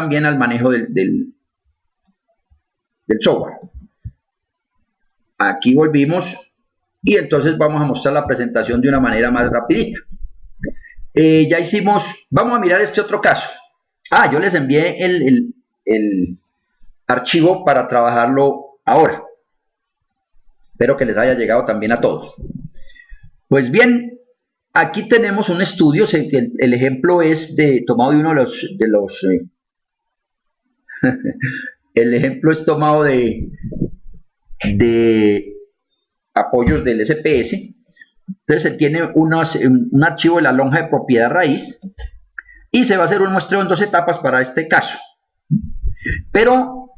también al manejo del software. Aquí volvimos y entonces vamos a mostrar la presentación de una manera más rapidita. Ya hicimos, vamos a mirar este otro caso. Yo les envié el archivo para trabajarlo ahora. Espero que les haya llegado también a todos. Pues bien, aquí tenemos un estudio, el ejemplo es tomado de uno de los el ejemplo es tomado de apoyos del SPS. Entonces se tiene un archivo de la lonja de propiedad raíz y se va a hacer un muestreo en 2 etapas para este caso. Pero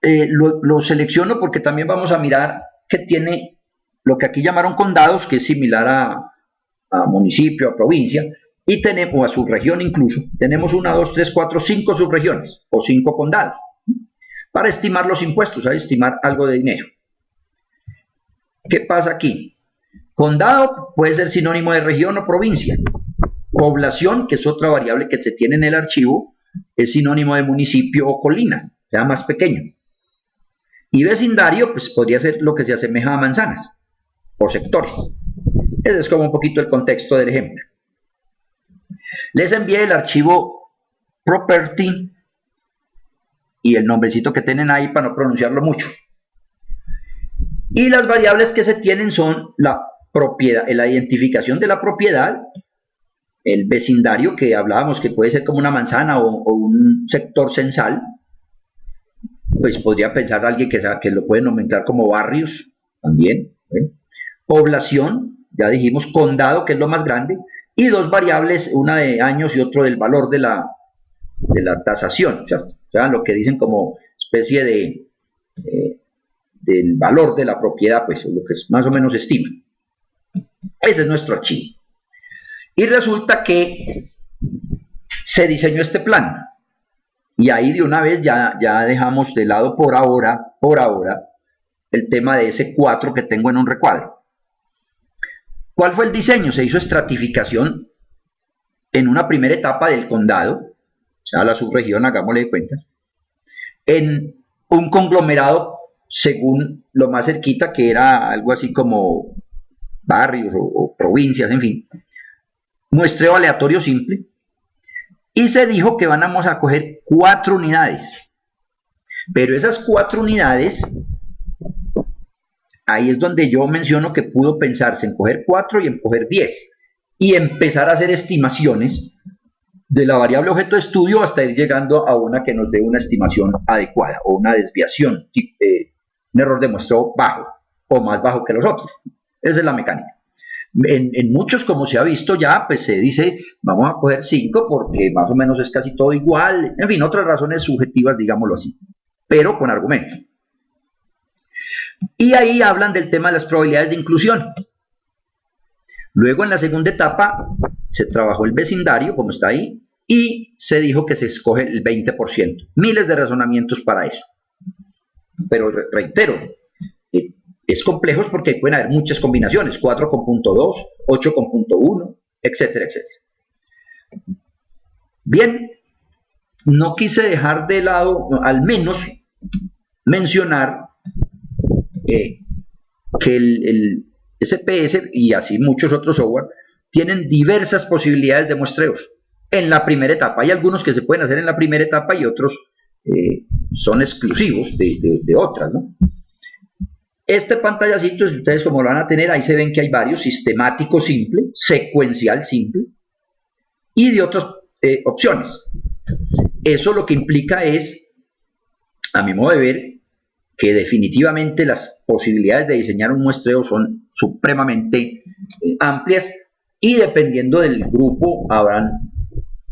lo selecciono porque también vamos a mirar que tiene lo que aquí llamaron condados, que es similar a municipio, a provincia, y tenemos a subregión incluso. Tenemos 1, 2, 3, 4, 5 subregiones o 5 condados para estimar los impuestos, estimar algo de dinero. ¿Qué pasa aquí? Condado puede ser sinónimo de región o provincia. Población, que es otra variable que se tiene en el archivo, es sinónimo de municipio o colina, o sea, más pequeño. Y vecindario, pues podría ser lo que se asemeja a manzanas o sectores. Ese es como un poquito el contexto del ejemplo. Les envié el archivo property y el nombrecito que tienen ahí para no pronunciarlo mucho. Y las variables que se tienen son la propiedad, la identificación de la propiedad, el vecindario que hablábamos que puede ser como una manzana o un sector censal, pues podría pensar alguien que lo puede nombrar como barrios también. Población, ya dijimos, condado, que es lo más grande, y 2 variables, una de años y otro del valor de la tasación, ¿cierto? O sea, lo que dicen como especie del valor de la propiedad, pues lo que más o menos estima. Ese es nuestro archivo. Y resulta que se diseñó este plan. Y ahí de una vez ya dejamos de lado por ahora, el tema de ese 4 que tengo en un recuadro. ¿Cuál fue el diseño? Se hizo estratificación en una primera etapa del condado, o sea, la subregión, hagámosle de cuenta, en un conglomerado según lo más cerquita, que era algo así como barrios o provincias, en fin. Muestreo aleatorio simple. Y se dijo que vamos a coger 4 unidades. Pero esas 4 unidades, ahí es donde yo menciono que pudo pensarse en coger 4 y en coger 10. Y empezar a hacer estimaciones de la variable objeto de estudio hasta ir llegando a una que nos dé una estimación adecuada o una desviación, un error de muestreo bajo o más bajo que los otros. Esa es la mecánica. En muchos, como se ha visto ya, pues se dice, vamos a coger 5 porque más o menos es casi todo igual. En fin, otras razones subjetivas, digámoslo así, pero con argumentos. Y ahí hablan del tema de las probabilidades de inclusión. Luego, en la segunda etapa, se trabajó el vecindario, como está ahí, y se dijo que se escoge el 20%. Miles de razonamientos para eso. Pero reitero, es complejo porque pueden haber muchas combinaciones, 4 con punto 2, 8 con punto 1, etcétera, etcétera. Bien, no quise dejar de lado, al menos, mencionar que el SPS y así muchos otros software tienen diversas posibilidades de muestreos en la primera etapa. Hay algunos que se pueden hacer en la primera etapa y otros son exclusivos de otras, ¿no? Este pantallacito, si ustedes como lo van a tener, ahí se ven que hay varios: sistemático simple, secuencial simple y de otras opciones. Eso lo que implica es, a mi modo de ver, que definitivamente las posibilidades de diseñar un muestreo son supremamente amplias y dependiendo del grupo habrán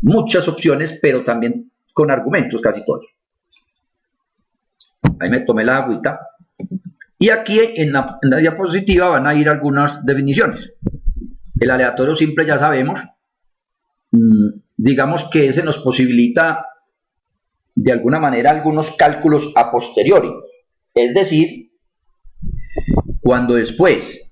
muchas opciones, pero también con argumentos casi todos. Ahí me tomé la agüita. Y aquí en la diapositiva van a ir algunas definiciones. El aleatorio simple ya sabemos, digamos que ese nos posibilita de alguna manera algunos cálculos a posteriori. Es decir, cuando después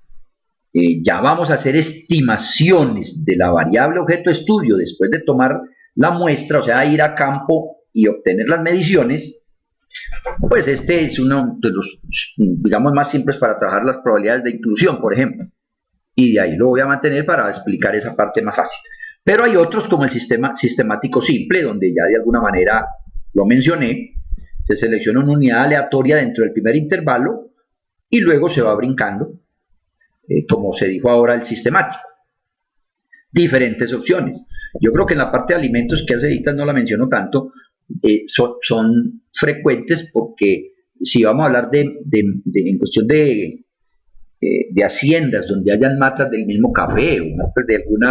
ya vamos a hacer estimaciones de la variable objeto de estudio después de tomar la muestra, o sea, ir a campo y obtener las mediciones, pues este es uno de los, digamos, más simples para trabajar las probabilidades de inclusión, por ejemplo. Y de ahí lo voy a mantener para explicar esa parte más fácil. Pero hay otros como el sistema sistemático simple, donde ya de alguna manera lo mencioné. Se selecciona una unidad aleatoria dentro del primer intervalo y luego se va brincando, como se dijo ahora, el sistemático. Diferentes opciones. Yo creo que en la parte de alimentos, que hace ahorita no la menciono tanto, son frecuentes, porque si vamos a hablar en cuestión de haciendas donde hayan matas del mismo café o matas de algún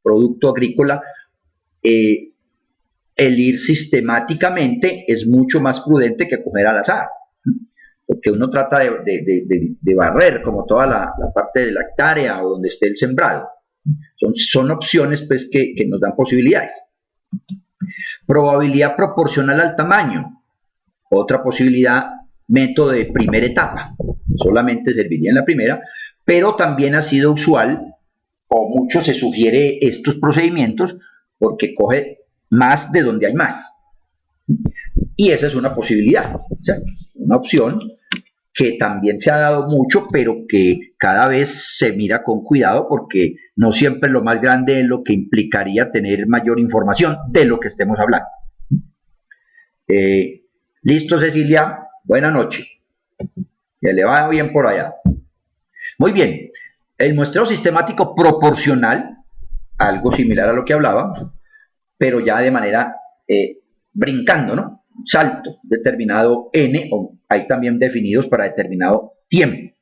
producto agrícola, el ir sistemáticamente es mucho más prudente que coger al azar, porque uno trata de barrer como toda la parte de la hectárea o donde esté el sembrado. Son opciones pues que nos dan posibilidades. Probabilidad proporcional al tamaño, otra posibilidad, método de primera etapa, solamente serviría en la primera, pero también ha sido usual, o mucho se sugiere estos procedimientos, porque coge más de donde hay más. Y esa es una posibilidad, o sea, una opción que también se ha dado mucho, pero que cada vez se mira con cuidado, porque no siempre lo más grande es lo que implicaría tener mayor información de lo que estemos hablando. ¿Listo, Cecilia? Buenas noches. Que le va bien por allá. Muy bien. El muestreo sistemático proporcional, algo similar a lo que hablábamos, pero ya de manera brincando, ¿no? Salto determinado n, o hay también definidos para determinado tiempo.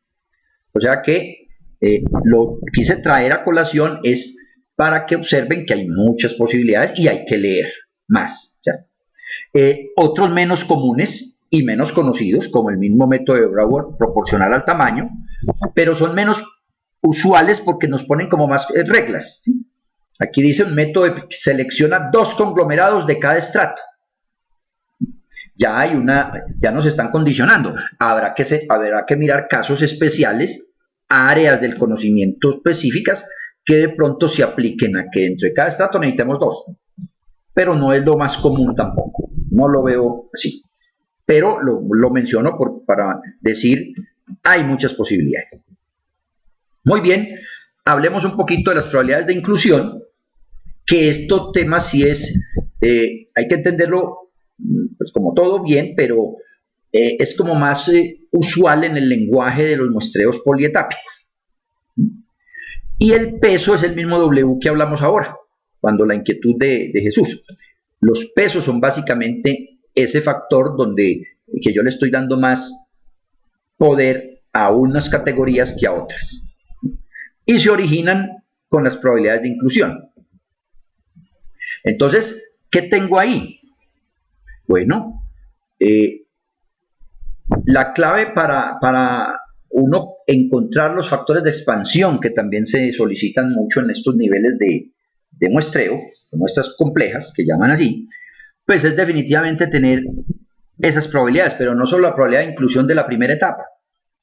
O sea que lo que quise traer a colación es para que observen que hay muchas posibilidades y hay que leer más, ¿cierto? Otros menos comunes y menos conocidos, como el mismo método de Brauer proporcional al tamaño, pero son menos usuales porque nos ponen como más reglas, ¿sí? Aquí dice un método que selecciona 2 conglomerados de cada estrato. Ya nos están condicionando. Habrá que mirar casos especiales, áreas del conocimiento específicas que de pronto se apliquen a que dentro de cada estrato necesitemos 2. Pero no es lo más común tampoco. No lo veo así. Pero lo menciono para decir, hay muchas posibilidades. Muy bien, hablemos un poquito de las probabilidades de inclusión, que estos temas sí hay que entenderlo pues como todo bien, pero es como más usual en el lenguaje de los muestreos polietápicos. Y el peso es el mismo W que hablamos ahora, cuando la inquietud de Jesús. Los pesos son básicamente ese factor que yo le estoy dando más poder a unas categorías que a otras. Y se originan con las probabilidades de inclusión. Entonces, ¿qué tengo ahí? Bueno, la clave para uno encontrar los factores de expansión, que también se solicitan mucho en estos niveles de muestreo, de muestras complejas, que llaman así, pues es definitivamente tener esas probabilidades, pero no solo la probabilidad de inclusión de la primera etapa,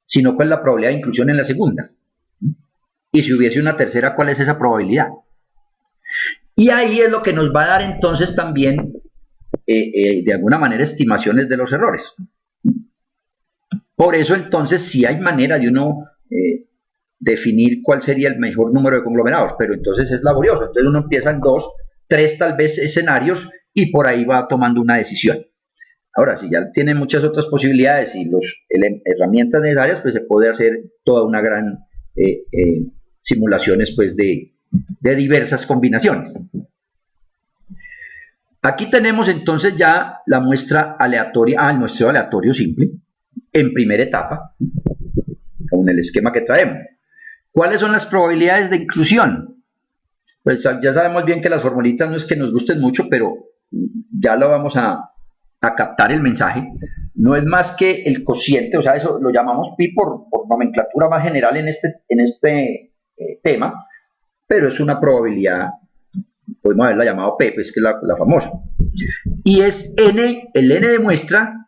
sino cuál es la probabilidad de inclusión en la segunda. Y si hubiese una tercera, ¿cuál es esa probabilidad? Y ahí es lo que nos va a dar entonces también, de alguna manera, estimaciones de los errores. Por eso entonces sí hay manera de uno definir cuál sería el mejor número de conglomerados, pero entonces es laborioso. Entonces uno empieza en 2, 3 tal vez escenarios y por ahí va tomando una decisión. Ahora, si ya tiene muchas otras posibilidades y las herramientas necesarias, pues se puede hacer toda una gran simulaciones pues de diversas combinaciones. Aquí tenemos entonces ya la muestra aleatoria, el muestreo aleatorio simple, en primera etapa, con el esquema que traemos. ¿Cuáles son las probabilidades de inclusión? Pues ya sabemos bien que las formulitas no es que nos gusten mucho, pero ya lo vamos a captar el mensaje. No es más que el cociente, o sea, eso lo llamamos pi por nomenclatura más general en este tema, pero es una probabilidad, podemos haberla llamado P, pues que es la famosa. Y es n, el n de muestra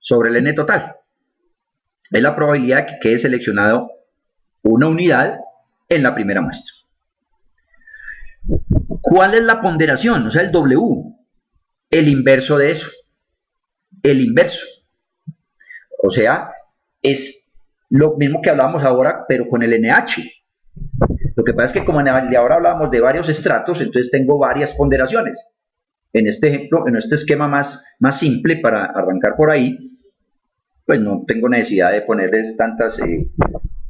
sobre el n total. Es la probabilidad que quede seleccionado una unidad en la primera muestra. ¿Cuál es la ponderación? O sea, el W. el inverso de eso, el inverso. O sea, es lo mismo que hablamos ahora, pero con el NH. Lo que pasa es que como ahora hablamos de varios estratos, entonces tengo varias ponderaciones. En este ejemplo, en este esquema más simple, para arrancar por ahí, pues no tengo necesidad de ponerles tantas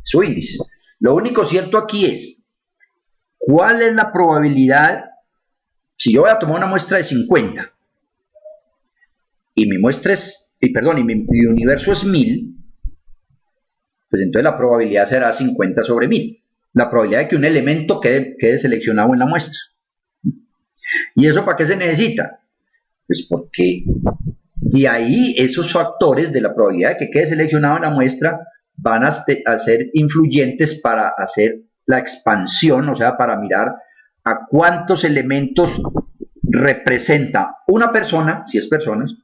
su índice. Lo único cierto aquí es, ¿cuál es la probabilidad? Si yo voy a tomar una muestra de 50, y mi muestra es, y mi universo es 1000, pues entonces la probabilidad será 50 sobre 1000. La probabilidad de que un elemento quede seleccionado en la muestra. ¿Y eso para qué se necesita? Pues porque de ahí esos factores de la probabilidad de que quede seleccionado en la muestra van a ser influyentes para hacer la expansión, o sea, para mirar a cuántos elementos representa una persona, si es personas,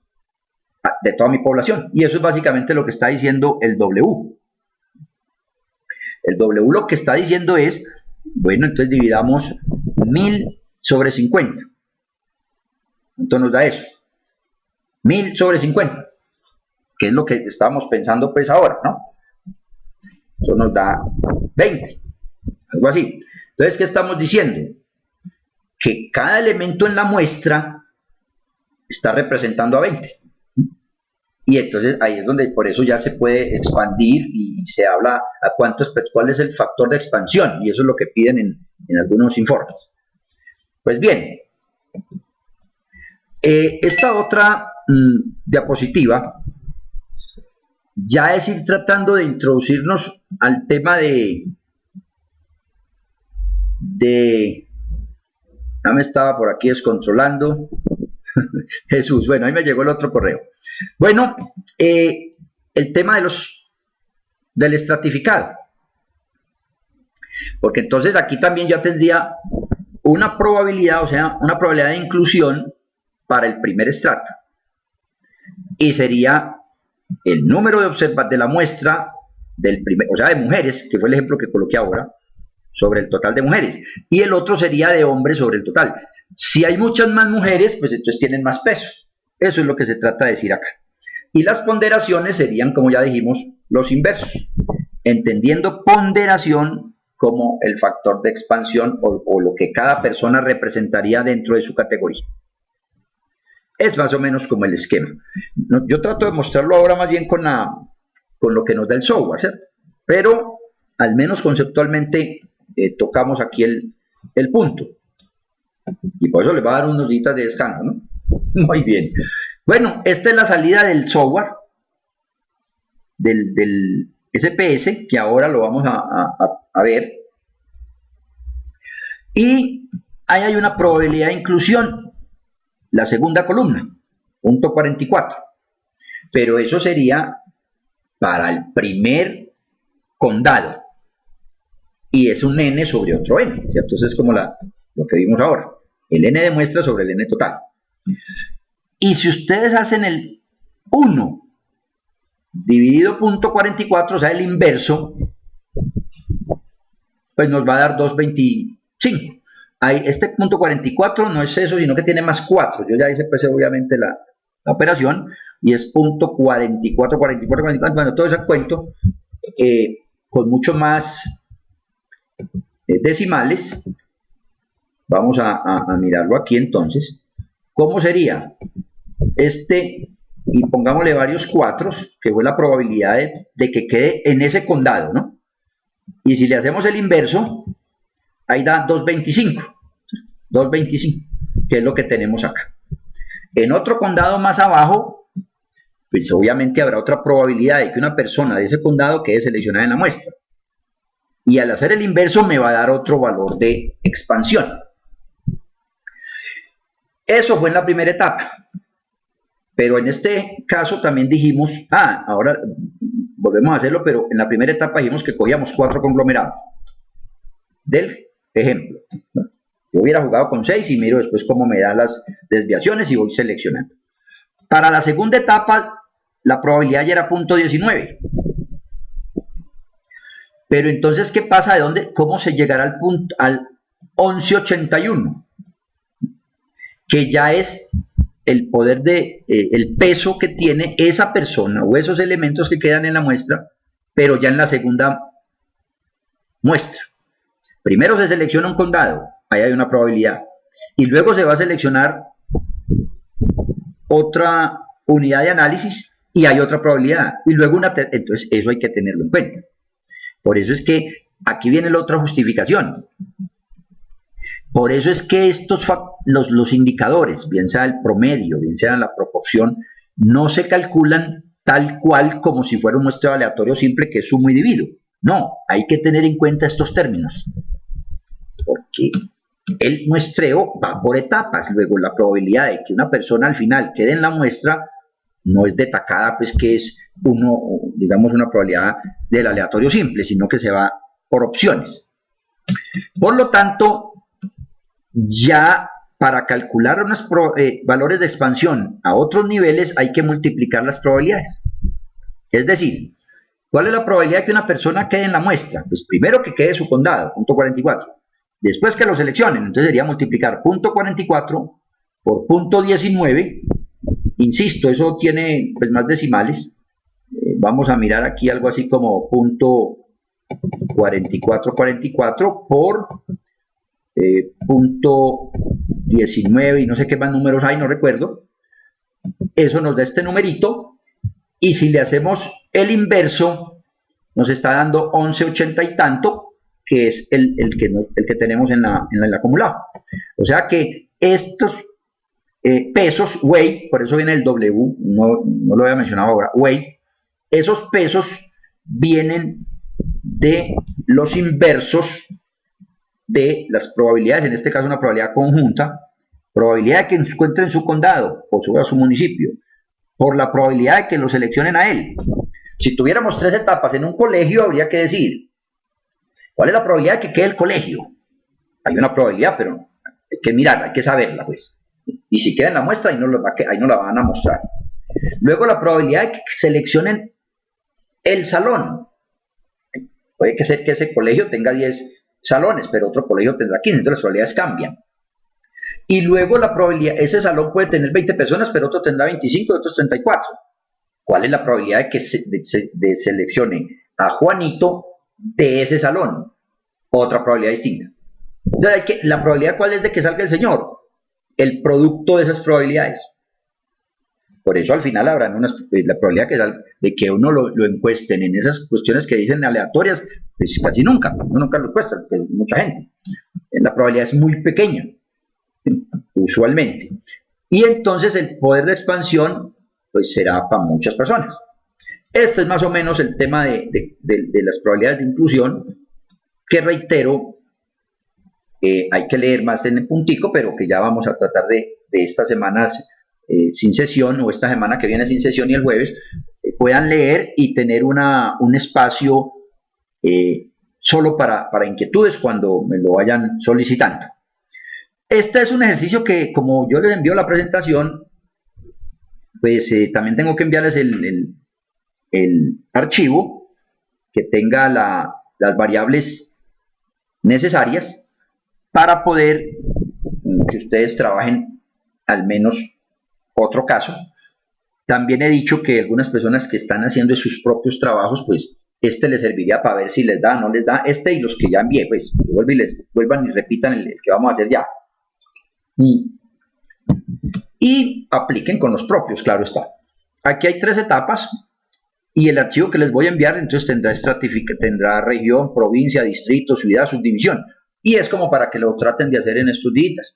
de toda mi población. Y eso es básicamente lo que está diciendo el W. El W lo que está diciendo es, bueno, entonces dividamos 1000 sobre 50. Entonces nos da eso. 1000 sobre 50. Que es lo que estábamos pensando pues ahora, ¿no? Eso nos da 20. Algo así. Entonces, ¿qué estamos diciendo? Que cada elemento en la muestra está representando a 20. Y entonces ahí es donde por eso ya se puede expandir y se habla a cuál es el factor de expansión, y eso es lo que piden en algunos informes. Pues bien, esta otra diapositiva ya es ir tratando de introducirnos al tema ya me estaba por aquí descontrolando. Jesús, bueno, ahí me llegó el otro correo. Bueno, el tema del estratificado. Porque entonces aquí también ya tendría una probabilidad, o sea, una probabilidad de inclusión para el primer estrato. Y sería el número de la muestra del primer, o sea, de mujeres, que fue el ejemplo que coloqué ahora, sobre el total de mujeres. Y el otro sería de hombres sobre el total. Si hay muchas más mujeres, pues entonces tienen más peso. Eso es lo que se trata de decir acá. Y las ponderaciones serían, como ya dijimos, los inversos, entendiendo ponderación como el factor de expansión o lo que cada persona representaría dentro de su categoría. Es más o menos como el esquema. Yo trato de mostrarlo ahora más bien con lo que nos da el software, ¿cierto? Pero al menos conceptualmente tocamos aquí el punto. Y por eso les va a dar unos días de descanso, ¿no? Muy bien. Bueno, esta es la salida del software, del SPS, que ahora lo vamos a ver. Y ahí hay una probabilidad de inclusión, la segunda columna, punto 44. Pero eso sería para el primer condado. Y es un n sobre otro n, ¿cierto? Entonces es como lo que vimos ahora. El n de muestra sobre el n total. Y si ustedes hacen el 1 dividido punto 44, o sea, el inverso, pues nos va a dar 225. Este punto 44 no es eso, sino que tiene más 4. Yo ya hice pues obviamente la operación, y es punto 44, 44, 44, bueno, todo ese cuento, con mucho más decimales. Vamos a mirarlo aquí entonces. ¿Cómo sería? Y pongámosle varios 4, que fue la probabilidad de que quede en ese condado, ¿no? Y si le hacemos el inverso, ahí da 225. 225, que es lo que tenemos acá. En otro condado más abajo, pues obviamente habrá otra probabilidad de que una persona de ese condado quede seleccionada en la muestra. Y al hacer el inverso me va a dar otro valor de expansión. Eso fue en la primera etapa. Pero en este caso también dijimos, ahora volvemos a hacerlo, pero en la primera etapa dijimos que cogíamos 4 conglomerados. Del ejemplo. Yo hubiera jugado con 6 y miro después cómo me da las desviaciones y voy seleccionando. Para la segunda etapa, la probabilidad ya era punto 19. Pero entonces, ¿qué pasa? ¿Cómo se llegará al 1181? Que ya es el poder de, el peso que tiene esa persona o esos elementos que quedan en la muestra, pero ya en la segunda muestra. Primero se selecciona un condado, ahí hay una probabilidad, y luego se va a seleccionar otra unidad de análisis y hay otra probabilidad, y luego entonces eso hay que tenerlo en cuenta. Por eso es que aquí viene la otra justificación. Por eso es que los indicadores, bien sea el promedio, bien sea la proporción, no se calculan tal cual como si fuera un muestreo aleatorio simple que es sumo y divido. No, hay que tener en cuenta estos términos. Porque el muestreo va por etapas. Luego la probabilidad de que una persona al final quede en la muestra no es de tacada, pues que es digamos una probabilidad del aleatorio simple, sino que se va por opciones. Por lo tanto, ya para calcular unos valores de expansión a otros niveles hay que multiplicar las probabilidades. Es decir, ¿cuál es la probabilidad de que una persona quede en la muestra? Pues primero que quede su condado, punto 44. Después que lo seleccionen, entonces sería multiplicar punto 44 por punto 19. Insisto, eso tiene pues más decimales. Vamos a mirar aquí algo así como punto 4444 por punto 19 y no sé qué más números hay, no recuerdo. Eso nos da este numerito, y si le hacemos el inverso nos está dando 1180 y tanto, que es el que tenemos en el acumulado. O sea que estos pesos, weight, por eso viene el W, no lo había mencionado ahora, weight, esos pesos vienen de los inversos de las probabilidades, en este caso una probabilidad conjunta, probabilidad de que encuentren su condado o su municipio, por la probabilidad de que lo seleccionen a él. Si tuviéramos 3 etapas en un colegio, habría que decir, ¿cuál es la probabilidad de que quede el colegio? Hay una probabilidad, pero hay que mirarla, hay que saberla, pues. Y si queda en la muestra, ahí no la van a mostrar. Luego la probabilidad de que seleccionen el salón. Puede que ser que ese colegio tenga 10 salones, pero otro colegio tendrá 15, entonces las probabilidades cambian. Y luego la probabilidad, ese salón puede tener 20 personas, pero otro tendrá 25 y otros 34. ¿Cuál es la probabilidad de que seleccione a Juanito de ese salón? Otra probabilidad distinta. Entonces, ¿la probabilidad cuál es de que salga el señor? El producto de esas probabilidades. Por eso al final habrá la probabilidad de que uno lo encuesten en esas cuestiones que dicen aleatorias, pues casi nunca, uno nunca lo encuesta, porque mucha gente. La probabilidad es muy pequeña, usualmente. Y entonces el poder de expansión pues será para muchas personas. Este es más o menos el tema de las probabilidades de inclusión, que reitero, hay que leer más en el puntico, pero que ya vamos a tratar de estas semanas sin sesión, o esta semana que viene sin sesión y el jueves, puedan leer y tener un espacio solo para inquietudes cuando me lo vayan solicitando. Este es un ejercicio que, como yo les envío la presentación, pues también tengo que enviarles el archivo que tenga las variables necesarias para poder que ustedes trabajen al menos otro caso. También he dicho que algunas personas que están haciendo sus propios trabajos, pues este les serviría para ver si les da o no les da, y los que ya envié, pues vuelvan y repitan el que vamos a hacer ya. Y apliquen con los propios, claro está. Aquí hay 3 etapas, y el archivo que les voy a enviar entonces tendrá región, provincia, distrito, ciudad, subdivisión, y es como para que lo traten de hacer en estos días.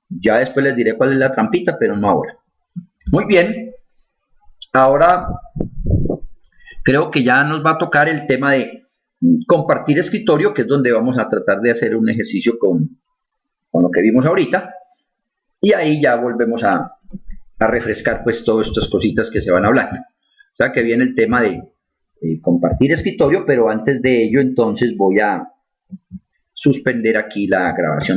Ya después les diré cuál es la trampita, pero no ahora. Muy bien, ahora creo que ya nos va a tocar el tema de compartir escritorio, que es donde vamos a tratar de hacer un ejercicio con lo que vimos ahorita, y ahí ya volvemos a refrescar pues todas estas cositas que se van hablando. O sea que viene el tema de compartir escritorio, pero antes de ello entonces voy a suspender aquí la grabación.